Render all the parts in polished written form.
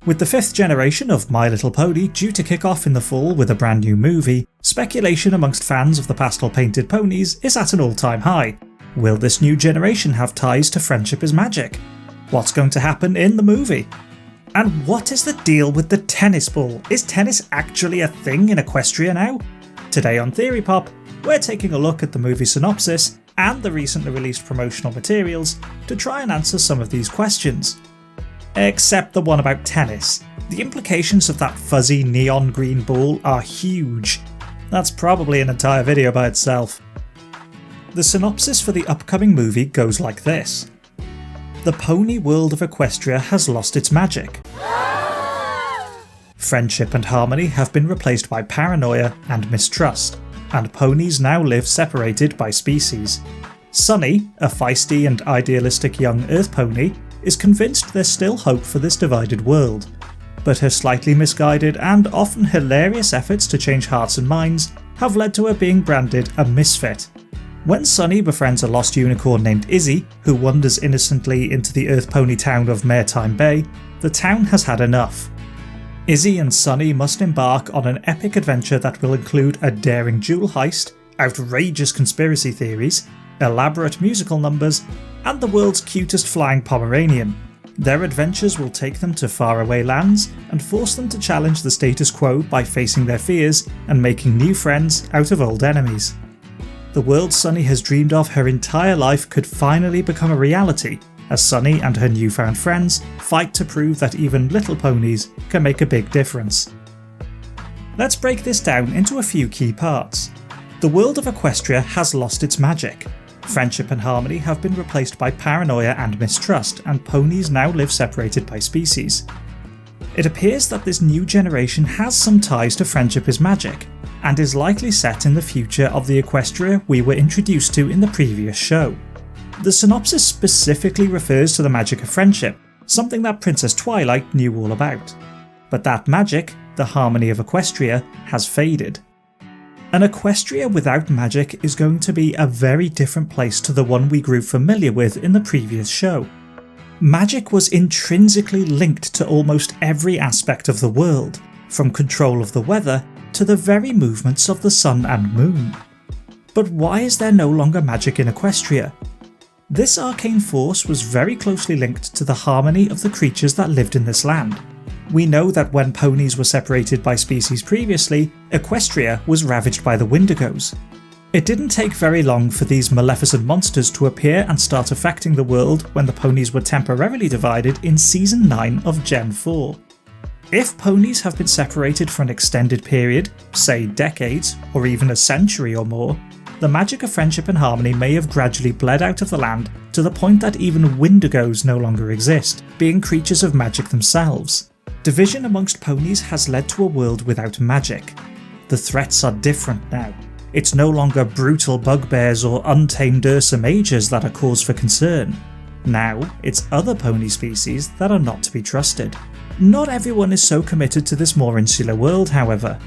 With the 5th generation of My Little Pony due to kick off in the fall with a brand new movie, speculation amongst fans of the pastel painted ponies is at an all-time high. Will this new generation have ties to Friendship is Magic? What's going to happen in the movie? And what is the deal with the tennis ball? Is tennis actually a thing in Equestria now? Today on Theory Pop, we're taking a look at the movie synopsis and the recently released promotional materials to try and answer some of these questions. Except the one about tennis. The implications of that fuzzy neon green ball are huge. That's probably an entire video by itself. The synopsis for the upcoming movie goes like this. The pony world of Equestria has lost its magic. Friendship and harmony have been replaced by paranoia and mistrust, and ponies now live separated by species. Sunny, a feisty and idealistic young Earth pony, is convinced there's still hope for this divided world, but her slightly misguided and often hilarious efforts to change hearts and minds have led to her being branded a misfit. When Sunny befriends a lost unicorn named Izzy, who wanders innocently into the Earth pony town of Maritime Bay, the town has had enough. Izzy and Sunny must embark on an epic adventure that will include a daring jewel heist, outrageous conspiracy theories, elaborate musical numbers, and the world's cutest flying Pomeranian. Their adventures will take them to faraway lands and force them to challenge the status quo by facing their fears and making new friends out of old enemies. The world Sunny has dreamed of her entire life could finally become a reality as Sunny and her newfound friends fight to prove that even little ponies can make a big difference. Let's break this down into a few key parts. The world of Equestria has lost its magic. Friendship and harmony have been replaced by paranoia and mistrust, and ponies now live separated by species. It appears that this new generation has some ties to Friendship is Magic, and is likely set in the future of the Equestria we were introduced to in the previous show. The synopsis specifically refers to the magic of friendship, something that Princess Twilight knew all about. But that magic, the harmony of Equestria, has faded. An Equestria without magic is going to be a very different place to the one we grew familiar with in the previous show. Magic was intrinsically linked to almost every aspect of the world, from control of the weather to the very movements of the sun and moon. But why is there no longer magic in Equestria? This arcane force was very closely linked to the harmony of the creatures that lived in this land. We know that when ponies were separated by species previously, Equestria was ravaged by the Wendigos. It didn't take very long for these maleficent monsters to appear and start affecting the world when the ponies were temporarily divided in Season 9 of Gen 4. If ponies have been separated for an extended period, say decades, or even a century or more, the magic of friendship and harmony may have gradually bled out of the land to the point that even Wendigos no longer exist, being creatures of magic themselves. Division amongst ponies has led to a world without magic. The threats are different now. It's no longer brutal bugbears or untamed Ursa Majors that are cause for concern. Now, it's other pony species that are not to be trusted. Not everyone is so committed to this more insular world, however.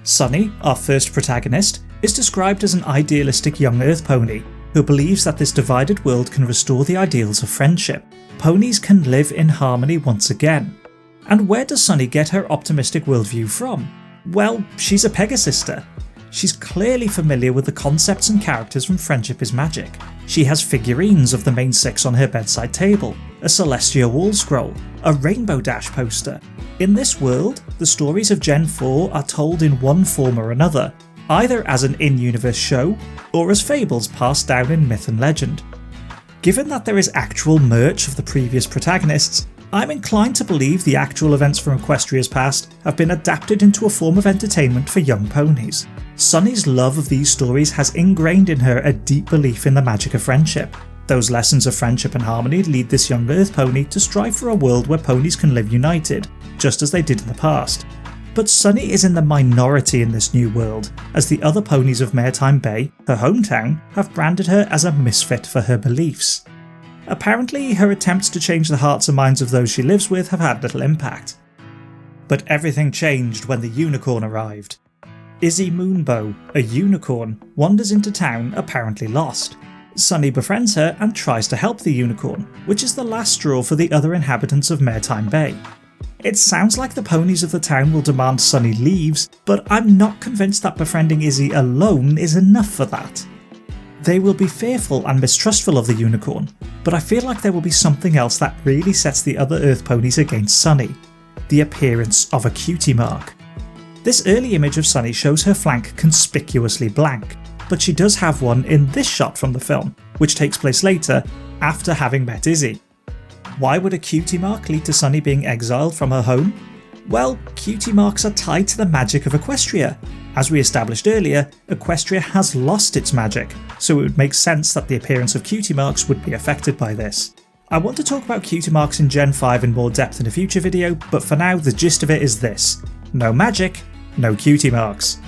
Sunny, our first protagonist, is described as an idealistic young Earth pony who believes that this divided world can restore the ideals of friendship. Ponies can live in harmony once again. And where does Sunny get her optimistic worldview from? Well, she's a Pegasister. She's clearly familiar with the concepts and characters from Friendship is Magic. She has figurines of the main six on her bedside table, a Celestia wall scroll, a Rainbow Dash poster. In this world, the stories of Gen 4 are told in one form or another, either as an in-universe show, or as fables passed down in myth and legend. Given that there is actual merch of the previous protagonists, I'm inclined to believe the actual events from Equestria's past have been adapted into a form of entertainment for young ponies. Sunny's love of these stories has ingrained in her a deep belief in the magic of friendship. Those lessons of friendship and harmony lead this young Earth pony to strive for a world where ponies can live united, just as they did in the past. But Sunny is in the minority in this new world, as the other ponies of Maritime Bay, her hometown, have branded her as a misfit for her beliefs. Apparently, her attempts to change the hearts and minds of those she lives with have had little impact. But everything changed when the unicorn arrived. Izzy Moonbow, a unicorn, wanders into town apparently lost. Sunny befriends her and tries to help the unicorn, which is the last straw for the other inhabitants of Maritime Bay. It sounds like the ponies of the town will demand Sunny leaves, but I'm not convinced that befriending Izzy alone is enough for that. They will be fearful and mistrustful of the unicorn, but I feel like there will be something else that really sets the other Earth ponies against Sunny: the appearance of a cutie mark. This early image of Sunny shows her flank conspicuously blank, but she does have one in this shot from the film, which takes place later, after having met Izzy. Why would a cutie mark lead to Sunny being exiled from her home? Well, cutie marks are tied to the magic of Equestria. As we established earlier, Equestria has lost its magic, so it would make sense that the appearance of cutie marks would be affected by this. I want to talk about cutie marks in Gen 5 in more depth in a future video, but for now the gist of it is this: no magic, no cutie marks.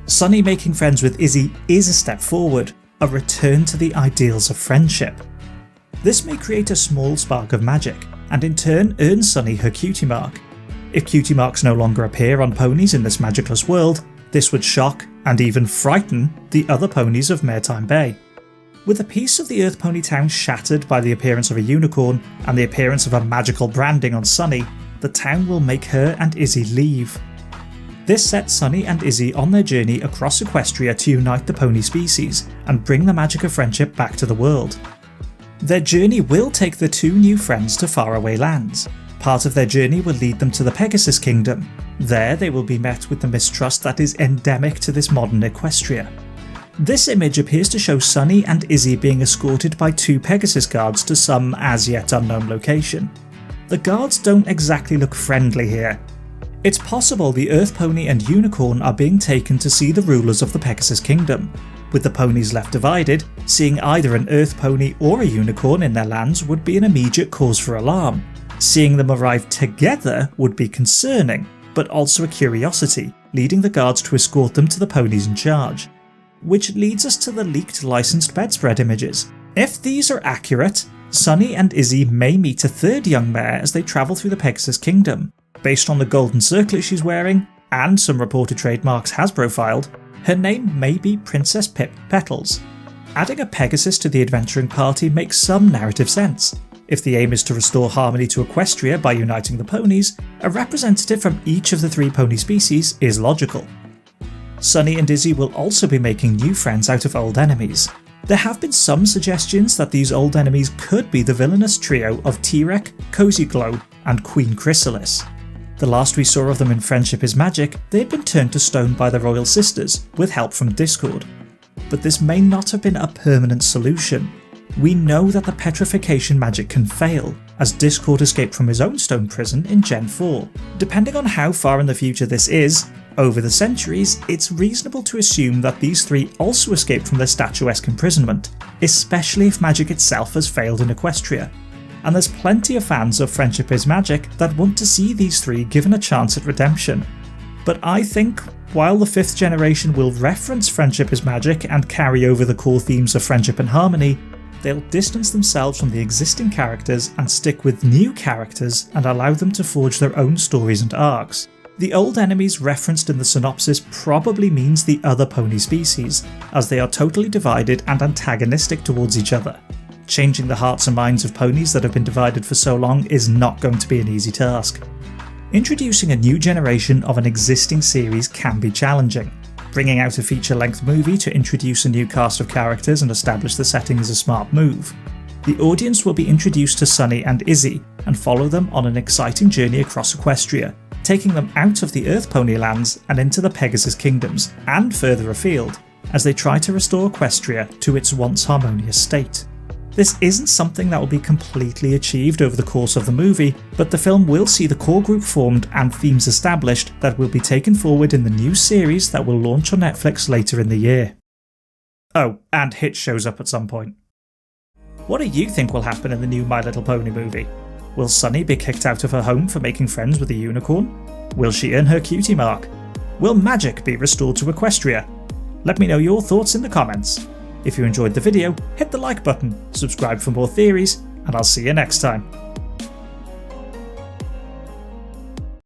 Sunny making friends with Izzy is a step forward, a return to the ideals of friendship. This may create a small spark of magic, and in turn earn Sunny her cutie mark. If cutie marks no longer appear on ponies in this magicless world, this would shock and even frighten the other ponies of Maretime Bay. With a piece of the Earth Pony town shattered by the appearance of a unicorn and the appearance of a magical branding on Sunny, the town will make her and Izzy leave. This sets Sunny and Izzy on their journey across Equestria to unite the pony species and bring the magic of friendship back to the world. Their journey will take the two new friends to faraway lands. Part of their journey will lead them to the Pegasus Kingdom. There they will be met with the mistrust that is endemic to this modern Equestria. This image appears to show Sunny and Izzy being escorted by two Pegasus guards to some as yet unknown location. The guards don't exactly look friendly here. It's possible the Earth Pony and Unicorn are being taken to see the rulers of the Pegasus Kingdom. With the ponies left divided, seeing either an Earth Pony or a Unicorn in their lands would be an immediate cause for alarm. Seeing them arrive together would be concerning, but also a curiosity, leading the guards to escort them to the ponies in charge. Which leads us to the leaked licensed bedspread images. If these are accurate, Sunny and Izzy may meet a third young mare as they travel through the Pegasus Kingdom. Based on the golden circlet she's wearing, and some reported trademarks Hasbro filed, her name may be Princess Pip Petals. Adding a Pegasus to the adventuring party makes some narrative sense. If the aim is to restore harmony to Equestria by uniting the ponies, a representative from each of the three pony species is logical. Sunny and Izzy will also be making new friends out of old enemies. There have been some suggestions that these old enemies could be the villainous trio of T-Rex, Cozy Glow, and Queen Chrysalis. The last we saw of them in Friendship is Magic, they had been turned to stone by the Royal Sisters, with help from Discord. But this may not have been a permanent solution. We know that the petrification magic can fail, as Discord escaped from his own stone prison in Gen 4. Depending on how far in the future this is, over the centuries, it's reasonable to assume that these three also escaped from their statuesque imprisonment, especially if magic itself has failed in Equestria. And there's plenty of fans of Friendship is Magic that want to see these three given a chance at redemption. But I think, while the 5th generation will reference Friendship is Magic and carry over the core themes of friendship and harmony, they'll distance themselves from the existing characters and stick with new characters and allow them to forge their own stories and arcs. The old enemies referenced in the synopsis probably means the other pony species, as they are totally divided and antagonistic towards each other. Changing the hearts and minds of ponies that have been divided for so long is not going to be an easy task. Introducing a new generation of an existing series can be challenging. Bringing out a feature-length movie to introduce a new cast of characters and establish the setting is a smart move. The audience will be introduced to Sunny and Izzy and follow them on an exciting journey across Equestria, taking them out of the Earth Pony lands and into the Pegasus Kingdoms, and further afield, as they try to restore Equestria to its once harmonious state. This isn't something that will be completely achieved over the course of the movie, but the film will see the core group formed and themes established that will be taken forward in the new series that will launch on Netflix later in the year. Oh, and Hitch shows up at some point. What do you think will happen in the new My Little Pony movie? Will Sunny be kicked out of her home for making friends with a unicorn? Will she earn her cutie mark? Will magic be restored to Equestria? Let me know your thoughts in the comments. If you enjoyed the video, hit the like button, subscribe for more theories, and I'll see you next time.